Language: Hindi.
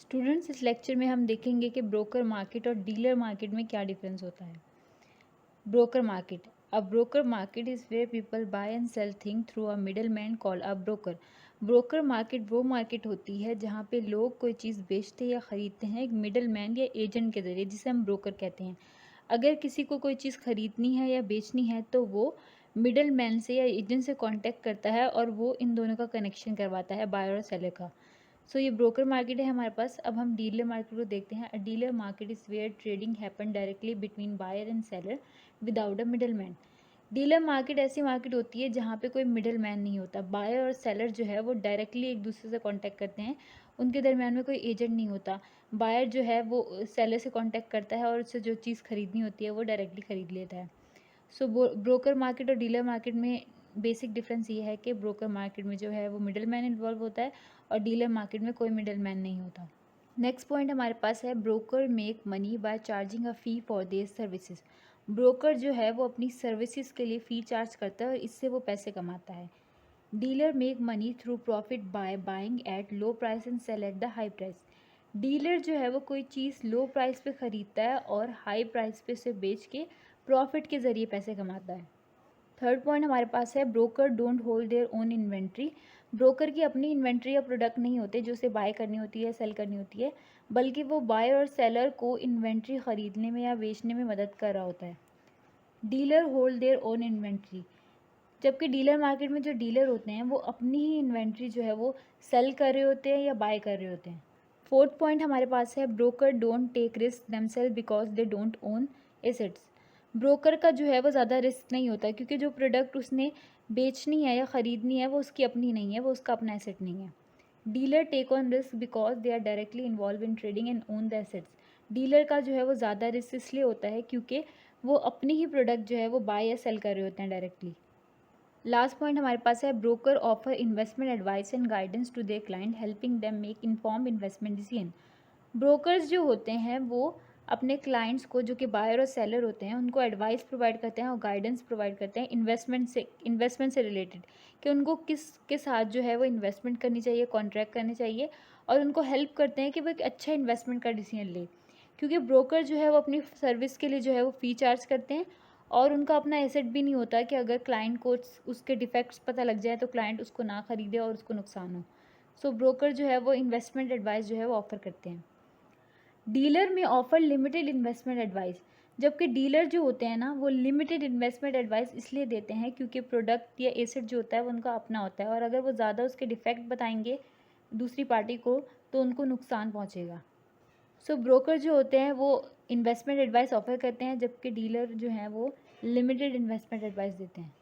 स्टूडेंट्स, इस लेक्चर में हम देखेंगे कि ब्रोकर मार्केट और डीलर मार्केट में क्या डिफरेंस होता है। Broker market, a broker market is where people buy and sell thing through a middle man called a broker. Broker market वो मार्केट होती है जहाँ पे लोग कोई चीज़ बेचते या ख़रीदते हैं एक मिडल मैन या एजेंट के ज़रिए, जिसे हम ब्रोकर कहते हैं। अगर किसी को कोई चीज़ ख़रीदनी है या बेचनी है तो वो मिडल मैन से या एजेंट से कांटेक्ट करता है और वो इन दोनों का कनेक्शन करवाता है, बायर और सेलर का। सो ये ब्रोकर मार्केट है हमारे पास। अब हम डीलर मार्केट को देखते हैं। A dealer market is where trading happen directly between buyer and seller without a middle man. Dealer market ऐसी मार्केट होती है जहाँ पे कोई मिडल मैन नहीं होता। बायर और सेलर जो है वो डायरेक्टली एक दूसरे से कांटेक्ट करते हैं, उनके दरमियान में कोई एजेंट नहीं होता। बायर जो है वो सेलर से कांटेक्ट करता है और उससे जो चीज़ खरीदनी होती है वो डायरेक्टली खरीद लेता है। सो ब्रोकर मार्केट और डीलर मार्केट में बेसिक डिफरेंस ये है कि ब्रोकर मार्केट में जो है वो मिडल मैन इन्वॉल्व होता है और डीलर मार्केट में कोई मिडल मैन नहीं होता। नेक्स्ट पॉइंट हमारे पास है broker make money by charging a fee for their services. Broker जो है वो अपनी सर्विसेज के लिए फ़ी चार्ज करता है और इससे वो पैसे कमाता है। Dealer make money through profit by buying at low price and sell at the high price. Dealer जो है वो कोई चीज़ लो प्राइस पे ख़रीदता है और हाई प्राइस पे से बेच के प्रॉफिट के ज़रिए पैसे कमाता है। थर्ड पॉइंट हमारे पास है broker don't hold their own inventory. Broker की अपनी इन्वेंट्री या प्रोडक्ट नहीं होते जो उसे बाय करनी होती है, सेल करनी होती है, बल्कि वो बायर और सेलर को इन्वेंट्री ख़रीदने में या बेचने में मदद कर रहा होता है। Dealer hold their own inventory, जबकि डीलर मार्केट में जो डीलर होते हैं वो अपनी ही इन्वेंट्री जो है वो सेल कर रहे होते हैं या बाय कर रहे होते हैं। फोर्थ पॉइंट हमारे पास है broker don't take risk themselves because they don't own assets. Broker का जो है वो ज़्यादा रिस्क नहीं होता क्योंकि जो प्रोडक्ट उसने बेचनी है या ख़रीदनी है वो उसकी अपनी नहीं है, वो उसका अपना एसेट नहीं है। Dealer take on risk because they are directly involve in trading and own the assets. Dealer का जो है वो ज़्यादा रिस्क इसलिए होता है क्योंकि वो अपनी ही प्रोडक्ट जो है वो बाय या सेल कर रहे होते हैं डायरेक्टली। लास्ट पॉइंट हमारे पास है broker offer investment advice and guidance to their client helping them make inform investment decision. Brokers जो होते हैं वो अपने क्लाइंट्स को, जो कि बायर और सेलर होते हैं, उनको एडवाइस प्रोवाइड करते हैं और गाइडेंस प्रोवाइड करते हैं इन्वेस्टमेंट से रिलेटेड, कि उनको किसके साथ जो है वो इन्वेस्टमेंट करनी चाहिए, कॉन्ट्रैक्ट करनी चाहिए, और उनको हेल्प करते हैं कि वो एक अच्छा इन्वेस्टमेंट का डिसीजन ले। क्योंकि ब्रोकर जो है वो अपनी सर्विस के लिए जो है वो फ़ी चार्ज करते हैं और उनका अपना एसेट भी नहीं होता कि अगर क्लाइंट को उसके डिफेक्ट्स पता लग जाए तो क्लाइंट उसको ना खरीदे और उसको नुकसान हो। सो ब्रोकर जो है वो इन्वेस्टमेंट एडवाइस जो है वो ऑफ़र करते हैं। डीलर में ऑफर लिमिटेड इन्वेस्टमेंट एडवाइस, जबकि डीलर जो होते हैं ना वो लिमिटेड इन्वेस्टमेंट एडवाइस इसलिए देते हैं क्योंकि प्रोडक्ट या एसेट जो होता है वो उनका अपना होता है और अगर वो ज़्यादा उसके डिफेक्ट बताएंगे दूसरी पार्टी को तो उनको नुकसान पहुंचेगा। सो ब्रोकर जो होते हैं वो इन्वेस्टमेंट एडवाइस ऑफर करते हैं, जबकि डीलर जो हैं वो लिमिटेड इन्वेस्टमेंट एडवाइस देते हैं।